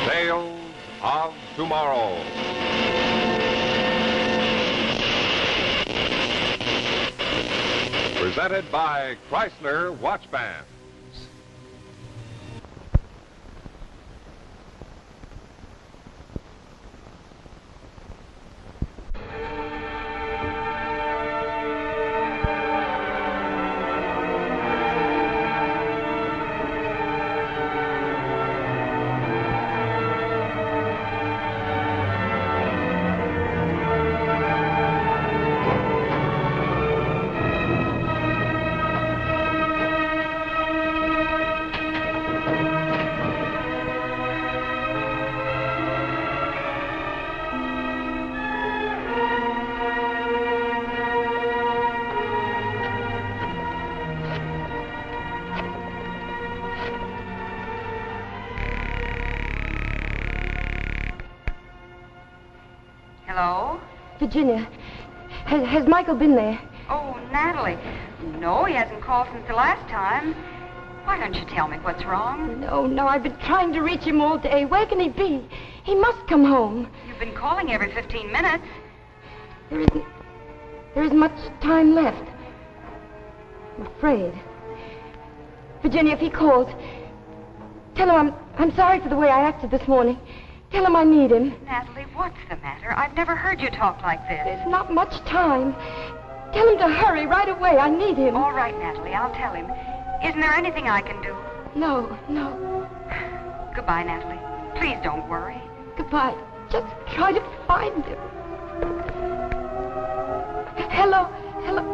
Tales of Tomorrow. Presented by Chrysler Watch Bands. Hello? Virginia, has Michael been there? Oh, Natalie. No, he hasn't called since the last time. Why don't you tell me what's wrong? No, I've been trying to reach him all day. Where can he be? He must come home. You've been calling every 15 minutes. There isn't much time left. I'm afraid. Virginia, if he calls, tell him I'm sorry for the way I acted this morning. Tell him I need him. Natalie, what's the matter? I've never heard you talk like this. There's not much time. Tell him to hurry right away. I need him. All right, Natalie, I'll tell him. Isn't there anything I can do? No. Goodbye, Natalie. Please don't worry. Goodbye. Just try to find him. Hello. Hello.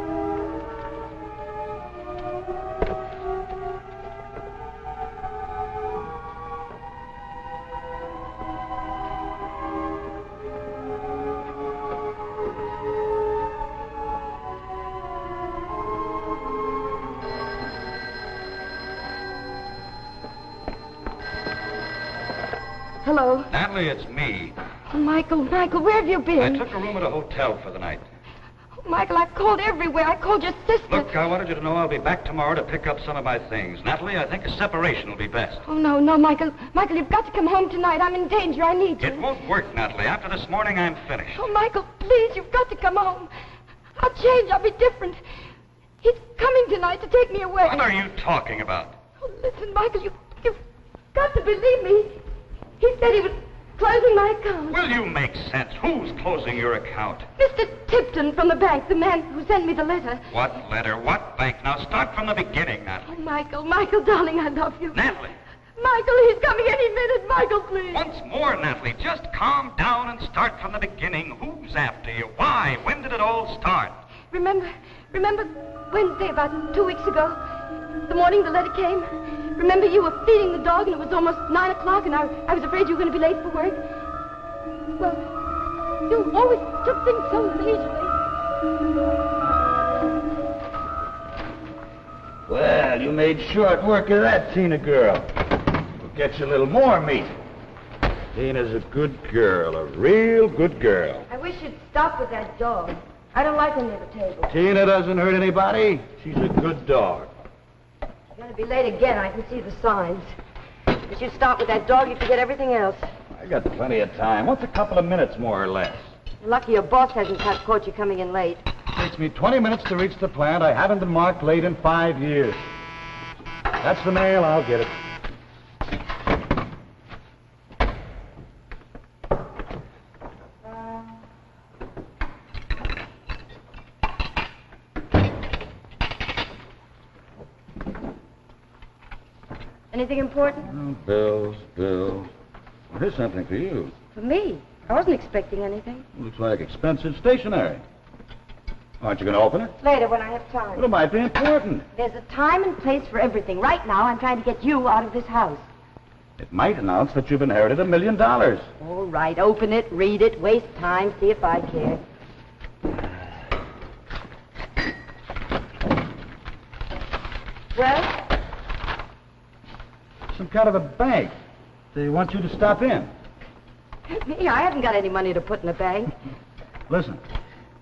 Natalie, it's me. Oh, Michael, where have you been? I took a room at a hotel for the night. Oh, Michael, I've called everywhere. I called your sister. Look, I wanted you to know I'll be back tomorrow to pick up some of my things. Natalie, I think a separation will be best. Oh, no, Michael. Michael, you've got to come home tonight. I'm in danger. I need you. It won't work, Natalie. After this morning, I'm finished. Oh, Michael, please, you've got to come home. I'll change. I'll be different. He's coming tonight to take me away. What are you talking about? Oh, listen, Michael, you've got to believe me. He said he was closing my account. Will you make sense? Who's closing your account? Mr. Tipton from the bank, the man who sent me the letter. What letter? What bank? Now start from the beginning, Natalie. Oh, Michael, darling, I love you. Natalie! Michael, he's coming any minute. Michael, please. Once more, Natalie, just calm down and start from the beginning. Who's after you? Why? When did it all start? Remember Wednesday, about 2 weeks ago? The morning the letter came? Remember you were feeding the dog and it was almost 9 o'clock and I was afraid you were going to be late for work? Well, you always took things so leisurely. Well, you made short work of that, Tina girl. We'll get you a little more meat. Tina's a good girl, a real good girl. I wish you'd stop with that dog. I don't like her near the table. Tina doesn't hurt anybody. She's a good dog. You're going to be late again. I can see the signs. If you stop with that dog, you forget everything else. I got plenty of time. What's a couple of minutes more or less? You're lucky your boss hasn't caught you coming in late. Takes me 20 minutes to reach the plant. I haven't been marked late in 5 years. That's the mail. I'll get it. Anything important? Oh, bills. Well, here's something for you. For me? I wasn't expecting anything. Looks like expensive stationery. Aren't you going to open it? Later, when I have time. Well, it might be important. There's a time and place for everything. Right now, I'm trying to get you out of this house. It might announce that you've inherited $1 million. All right, open it, read it, waste time, see if I care. Well? Some kind of a bank. They want you to stop in. Me, I haven't got any money to put in the bank. Listen.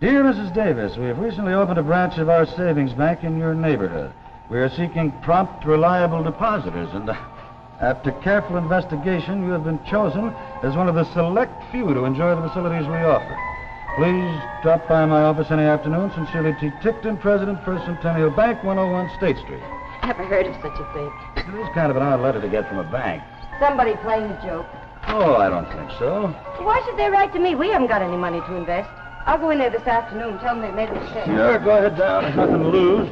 Dear Mrs. Davis, we have recently opened a branch of our savings bank in your neighborhood. We are seeking prompt, reliable depositors, and after careful investigation, you have been chosen as one of the select few to enjoy the facilities we offer. Please drop by my office any afternoon. Sincerely, T. Tickton, President, First Centennial Bank, 101 State Street. Never heard of such a thing. It is kind of an odd letter to get from a bank. Somebody playing a joke. Oh, I don't think so. Why should they write to me? We haven't got any money to invest. I'll go in there this afternoon and tell them they made a mistake. Sure, go ahead down. There's nothing to lose.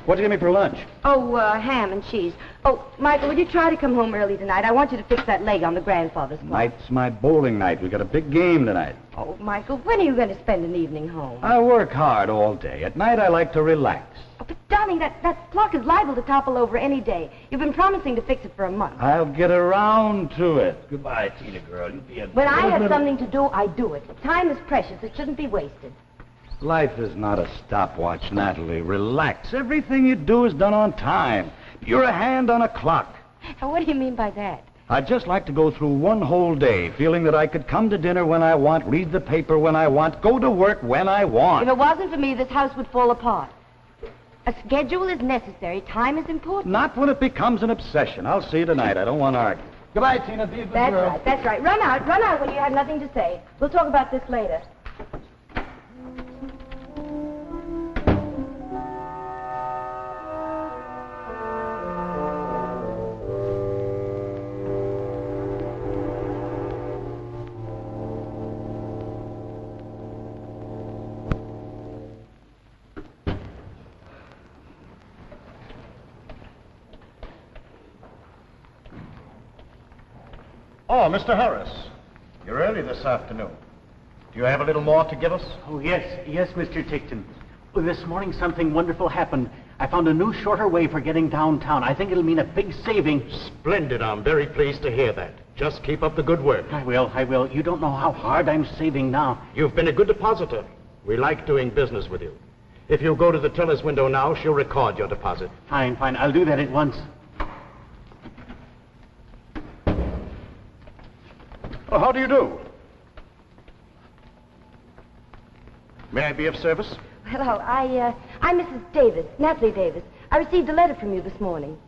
What do you give me for lunch? Oh, ham and cheese. Oh, Michael, will you try to come home early tonight? I want you to fix that leg on the grandfather's clock. Tonight's my bowling night. We got a big game tonight. Oh, Michael, when are you going to spend an evening home? I work hard all day. At night, I like to relax. Oh, but, darling, that clock is liable to topple over any day. You've been promising to fix it for a month. I'll get around to it. Goodbye, Tina girl. You be a When I good have little- something to do, I do it. Time is precious. It shouldn't be wasted. Life is not a stopwatch, Natalie. Relax. Everything you do is done on time. You're a hand on a clock. Now, what do you mean by that? I'd just like to go through one whole day feeling that I could come to dinner when I want, read the paper when I want, go to work when I want. If it wasn't for me, this house would fall apart. A schedule is necessary. Time is important. Not when it becomes an obsession. I'll see you tonight. I don't want to argue. Goodbye, Tina. Be a good That's girl. right, that's right. Run out when you have nothing to say. We'll talk about this later. Oh, Mr. Harris, you're early this afternoon. Do you have a little more to give us? Oh, yes, Mr. Tickton. Well, this morning something wonderful happened. I found a new, shorter way for getting downtown. I think it'll mean a big saving. Splendid. I'm very pleased to hear that. Just keep up the good work. I will. You don't know how hard I'm saving now. You've been a good depositor. We like doing business with you. If you go to the teller's window now, she'll record your deposit. Fine. I'll do that at once. Well, how do you do? May I be of service? Hello, I'm Mrs. Davis, Natalie Davis. I received a letter from you this morning.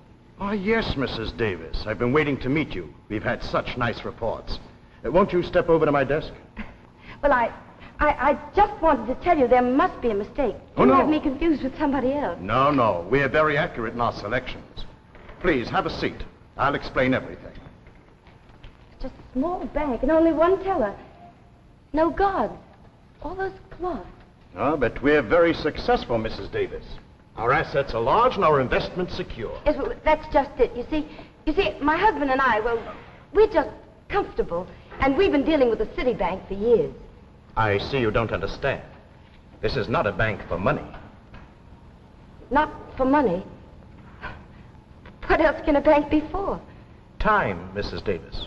Oh, yes, Mrs. Davis. I've been waiting to meet you. We've had such nice reports. Won't you step over to my desk? Well, I just wanted to tell you there must be a mistake. Oh, You no. have me confused with somebody else. No. We're very accurate in our selections. Please, have a seat. I'll explain everything. It's just a small bank and only one teller. No guards. All those cloths. Oh, but we're very successful, Mrs. Davis. Our assets are large and our investments secure. Yes, well, that's just it. You see, my husband and I, well, we're just comfortable, and we've been dealing with the city bank for years. I see you don't understand. This is not a bank for money. Not for money. What else can a bank be for? Time, Mrs. Davis.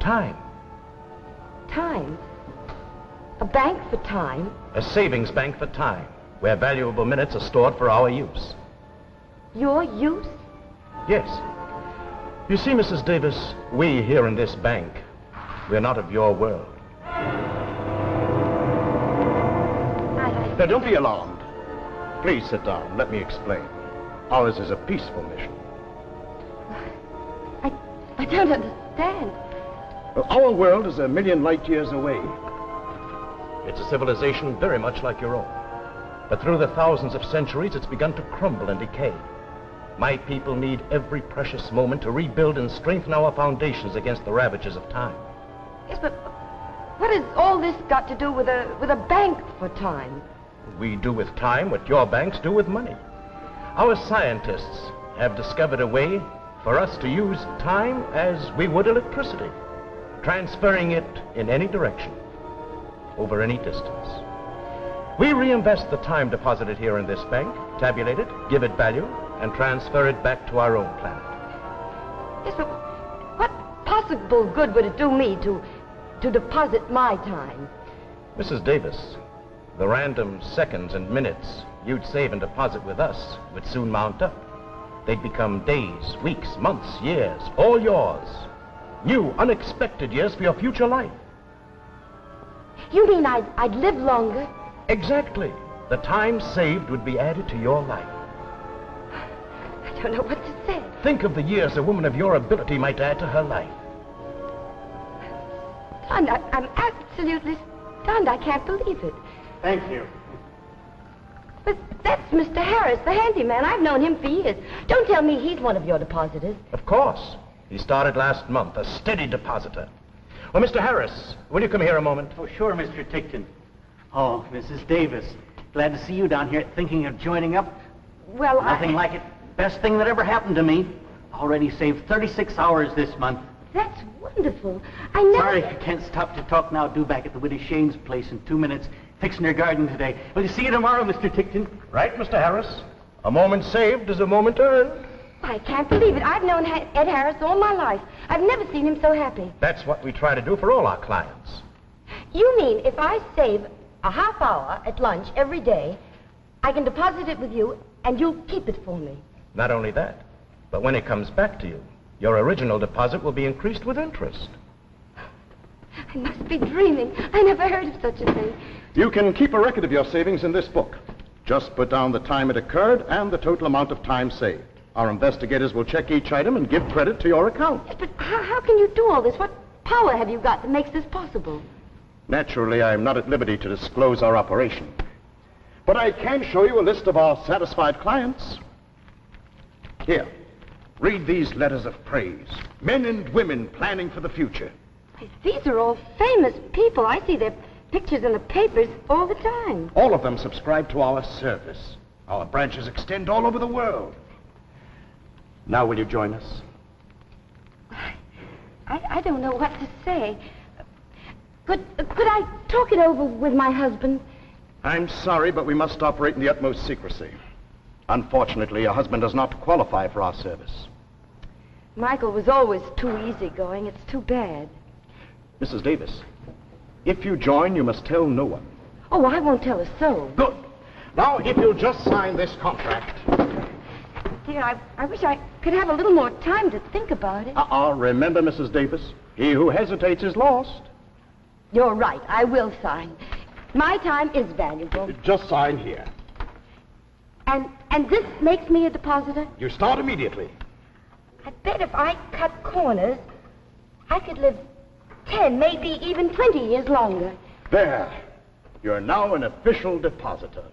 Time. Time. A bank for time. A savings bank for time, where valuable minutes are stored for our use. Your use? Yes. You see, Mrs. Davis, we here in this bank, we're not of your world. Now, don't be alarmed. Please sit down. Let me explain. Ours is a peaceful mission. I don't understand. Our world is 1,000,000 light years away. It's a civilization very much like your own. But through the thousands of centuries, it's begun to crumble and decay. My people need every precious moment to rebuild and strengthen our foundations against the ravages of time. Yes, but what has all this got to do with a bank for time? We do with time what your banks do with money. Our scientists have discovered a way for us to use time as we would electricity, transferring it in any direction, over any distance. We reinvest the time deposited here in this bank, tabulate it, give it value, and transfer it back to our own planet. Yes, but what possible good would it do me to deposit my time? Mrs. Davis, the random seconds and minutes you'd save and deposit with us would soon mount up. They'd become days, weeks, months, years, all yours. New, unexpected years for your future life. You mean I'd live longer? Exactly. The time saved would be added to your life. I don't know what to say. Think of the years a woman of your ability might add to her life. Stunned. I'm absolutely stunned. I can't believe it. Thank you. But that's Mr. Harris, the handyman. I've known him for years. Don't tell me he's one of your depositors. Of course. He started last month, a steady depositor. Well, Mr. Harris, will you come here a moment? Oh, sure, Mr. Tickton. Oh, Mrs. Davis. Glad to see you down here thinking of joining up. Well, Nothing like it. Best thing that ever happened to me. Already saved 36 hours this month. That's wonderful. I never... Sorry, I can't stop to talk now. Due back at the Widow Shane's place in 2 minutes. Fixing her garden today. Will you see you tomorrow, Mr. Tickton? Right, Mr. Harris. A moment saved is a moment earned. I can't believe it. I've known Ed Harris all my life. I've never seen him so happy. That's what we try to do for all our clients. You mean if I save a half hour at lunch every day, I can deposit it with you and you'll keep it for me? Not only that, but when it comes back to you, your original deposit will be increased with interest. I must be dreaming. I never heard of such a thing. You can keep a record of your savings in this book. Just put down the time it occurred and the total amount of time saved. Our investigators will check each item and give credit to your account. But how can you do all this? What power have you got that makes this possible? Naturally, I am not at liberty to disclose our operation. But I can show you a list of our satisfied clients. Here, read these letters of praise. Men and women planning for the future. These are all famous people. I see their pictures in the papers all the time. All of them subscribe to our service. Our branches extend all over the world. Now will you join us? I don't know what to say. Could I talk it over with my husband? I'm sorry, but we must operate in the utmost secrecy. Unfortunately, your husband does not qualify for our service. Michael was always too easygoing. It's too bad. Mrs. Davis, if you join, you must tell no one. Oh, I won't tell a soul. Good. Now, if you'll just sign this contract. Dear, I wish I could have a little more time to think about it. Remember, Mrs. Davis, he who hesitates is lost. You're right. I will sign. My time is valuable. Just sign here. And this makes me a depositor? You start immediately. I bet if I cut corners, I could live 10, maybe even 20 years longer. There. You're now an official depositor.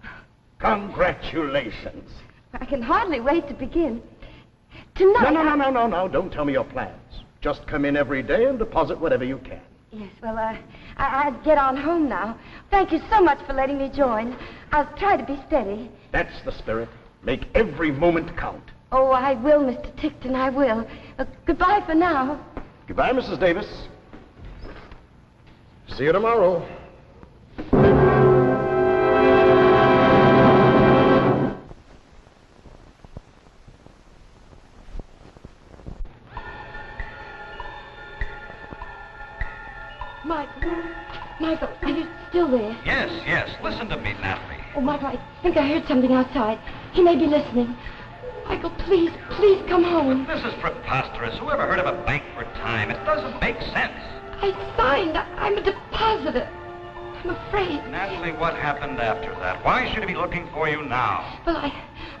Congratulations. I can hardly wait to begin. Tonight... No. Don't tell me your plans. Just come in every day and deposit whatever you can. Yes, well, I'd get on home now. Thank you so much for letting me join. I'll try to be steady. That's the spirit. Make every moment count. Oh, I will, Mr. Tickton, I will. Goodbye for now. Goodbye, Mrs. Davis. See you tomorrow. Michael, are you still there? Yes. Listen to me, Natalie. Oh, Michael, I think I heard something outside. He may be listening. Michael, please come home. This is preposterous. Who ever heard of a bank for time? It doesn't make sense. I signed. I'm a depositor. I'm afraid. Natalie, what happened after that? Why should he be looking for you now? Well,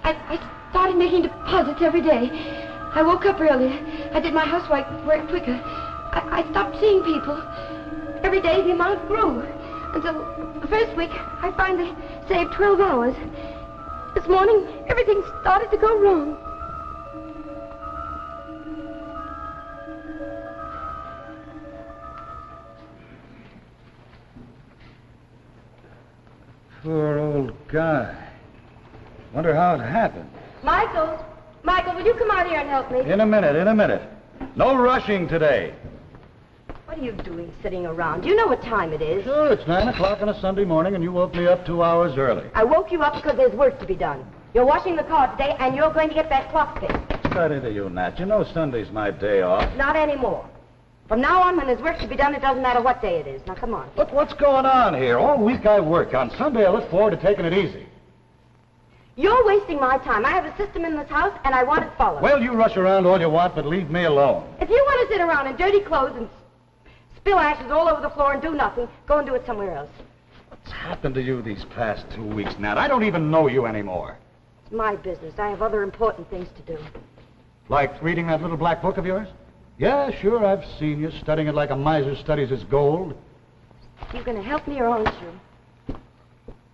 I started making deposits every day. I woke up earlier. I did my housework quicker. I stopped seeing people. Every day the amount grew. Until the first week, I finally saved 12 hours. This morning, everything started to go wrong. Poor old guy. Wonder how it happened. Michael, will you come out here and help me? In a minute. No rushing today. What are you doing sitting around? Do you know what time it is? Sure, it's 9 o'clock on a Sunday morning, and you woke me up 2 hours early. I woke you up because there's work to be done. You're washing the car today, and you're going to get that clock fixed. What's that into you, Nat? You know Sunday's my day off. Not anymore. From now on, when there's work to be done, it doesn't matter what day it is. Now, come on. Look, what's going on here? All week I work. On Sunday I look forward to taking it easy. You're wasting my time. I have a system in this house, and I want it followed. Well, you rush around all you want, but leave me alone. If you want to sit around in dirty clothes and Spill ashes all over the floor and do nothing. Go and do it somewhere else. What's happened to you these past 2 weeks, Nat? I don't even know you anymore. It's my business. I have other important things to do. Like reading that little black book of yours? Yeah, sure, I've seen you studying it like a miser studies his gold. You going to help me or aren't you?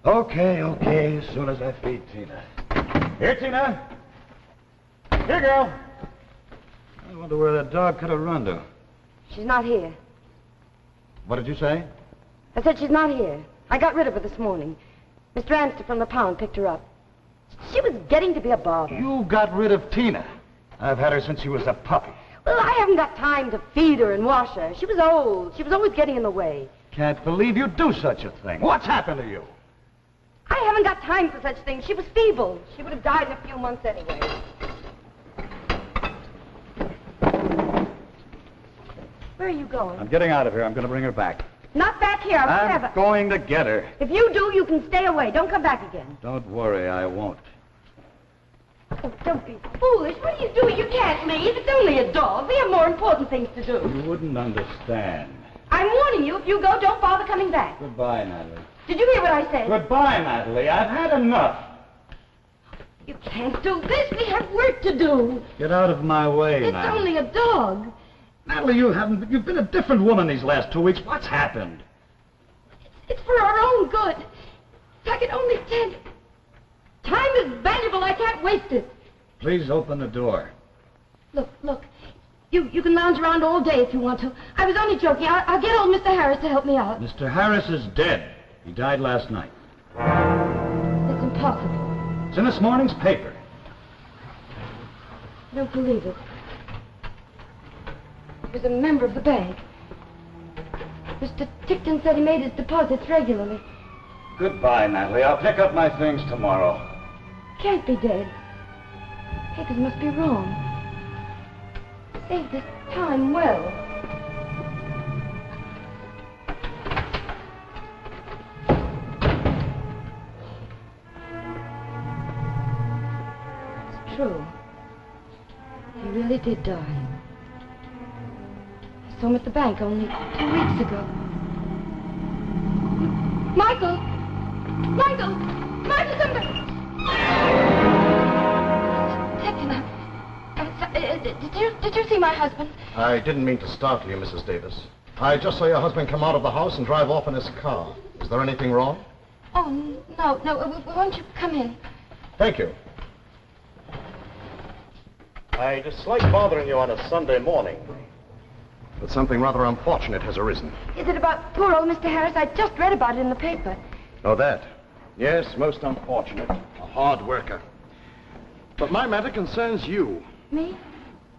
Okay, as soon as I feed Tina. Here, Tina. Here, girl. I wonder where that dog could have run to. She's not here. What did you say? I said she's not here. I got rid of her this morning. Mr. Amster from the pound picked her up. She was getting to be a bother. You got rid of Tina. I've had her since she was a puppy. Well, I haven't got time to feed her and wash her. She was old. She was always getting in the way. Can't believe you'd do such a thing. What's happened to you? I haven't got time for such things. She was feeble. She would have died in a few months anyway. Where are you going? I'm getting out of here. I'm going to bring her back. Not back here. I'll never. I'm going to get her. If you do, you can stay away. Don't come back again. Don't worry, I won't. Oh, don't be foolish. What are you doing? You can't leave. It's only a dog. We have more important things to do. You wouldn't understand. I'm warning you. If you go, don't bother coming back. Goodbye, Natalie. Did you hear what I said? Goodbye, Natalie. I've had enough. You can't do this. We have work to do. Get out of my way, It's Natalie. only a dog. Natalie, you've been a different woman these last 2 weeks. What's happened? It's for our own good. If I could only tell you. Time is valuable. I can't waste it. Please open the door. Look. You can lounge around all day if you want to. I was only joking. I'll get old Mr. Harris to help me out. Mr. Harris is dead. He died last night. It's impossible. It's in this morning's paper. I don't believe it. He was a member of the bank. Mr. Ticton said he made his deposits regularly. Goodbye, Natalie. I'll pick up my things tomorrow. Can't be dead. Papers must be wrong. Saved his time well. It's true. He really did die. I saw him at the bank only 2 weeks ago. Michael! Michael, somebody! Ticton, did you see my husband? I didn't mean to startle you, Mrs. Davis. I just saw your husband come out of the house and drive off in his car. Is there anything wrong? Oh, no. Won't you come in? Thank you. I dislike bothering you on a Sunday morning, but something rather unfortunate has arisen. Is it about poor old Mr. Harris? I just read about it in the paper. Oh, that? Yes, most unfortunate. A hard worker. But my matter concerns you. Me?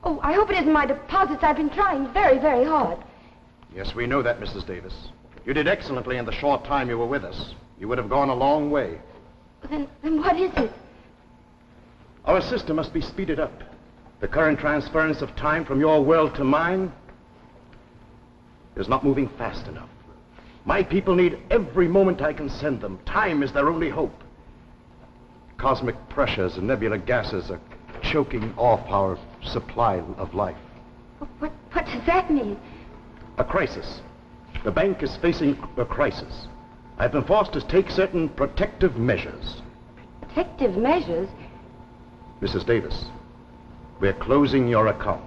Oh, I hope it isn't my deposits. I've been trying very, very hard. Yes, we know that, Mrs. Davis. You did excellently in the short time you were with us. You would have gone a long way. Then what is it? Our system must be speeded up. The current transference of time from your world to mine is not moving fast enough. My people need every moment I can send them. Time is their only hope. Cosmic pressures and nebula gases are choking off our supply of life. What does that mean? A crisis. The bank is facing a crisis. I've been forced to take certain protective measures. Protective measures? Mrs. Davis, we're closing your account.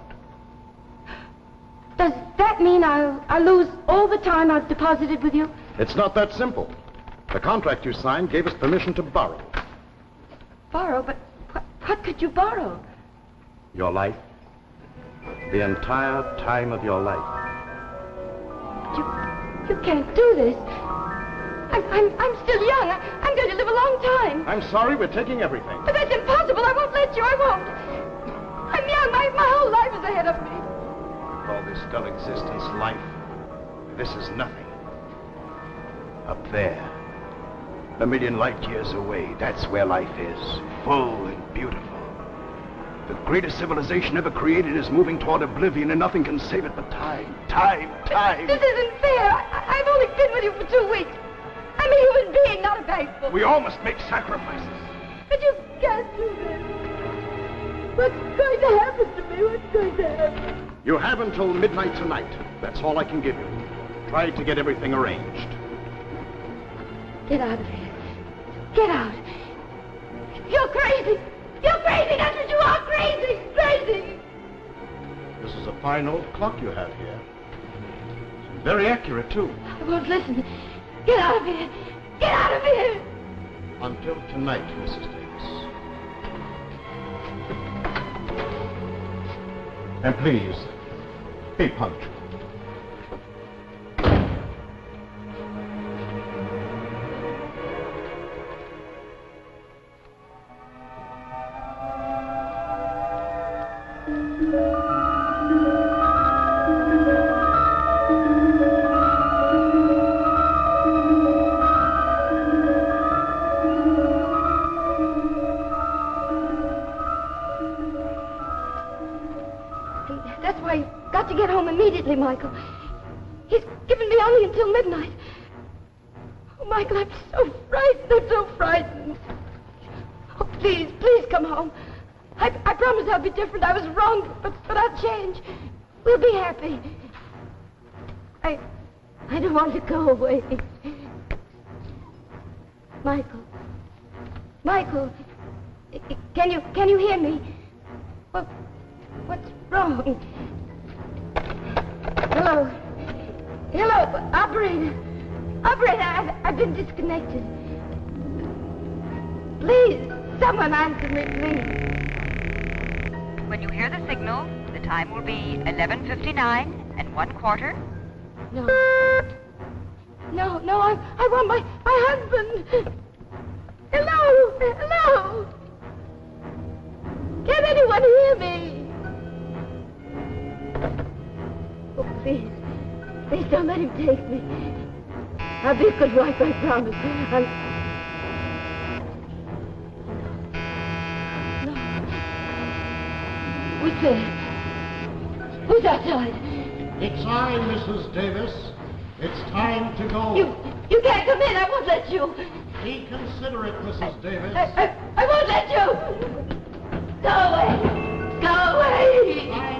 Does that mean I'll lose all the time I've deposited with you? It's not that simple. The contract you signed gave us permission to borrow. Borrow? But what could you borrow? Your life. The entire time of your life. You can't do this. I'm still young. I'm going to live a long time. I'm sorry, we're taking everything. But that's impossible. I won't let you. I won't. I'm young. My whole life is ahead of me. All this dull existence, life, this is nothing. Up there, a million light years away, that's where life is, full and beautiful. The greatest civilization ever created is moving toward oblivion, and nothing can save it but time. Time. This isn't fair. I've only been with you for 2 weeks. I'm a human being, not a bank book. We all must make sacrifices. But you can't do this. What's going to happen to me? What's going to happen? You have until midnight tonight. That's all I can give you. Try to get everything arranged. Get out of here. Get out. You're crazy. You're crazy. That's what you are. Crazy. Crazy. This is a fine old clock you have here. It's very accurate, too. I won't listen. Get out of here. Get out of here. Until tonight, Mrs. Davis. And please, be punctual. That's why you've got to get home immediately, Michael. He's given me only until midnight. Oh, Michael, I'm so frightened. I'm so frightened. Oh, please, please come home. I promise I'll be different. I was wrong, but I'll change. We'll be happy. I don't want to go away. Michael. Michael. Can you hear me? What's wrong? Hello. Hello, operator. Operator, I've been disconnected. Please, someone answer me, please. When you hear the signal, the time will be 11:59 1/4. No. No, I want my husband. Hello, hello. Can anyone hear me? Oh, please don't let him take me. I'll be a good wife, I promise. No. Who's there? Who's outside? It's I, Mrs. Davis. It's time to go. You can't come in. I won't let you. Be considerate, Mrs. Davis. I won't let you. Go away. Go away. I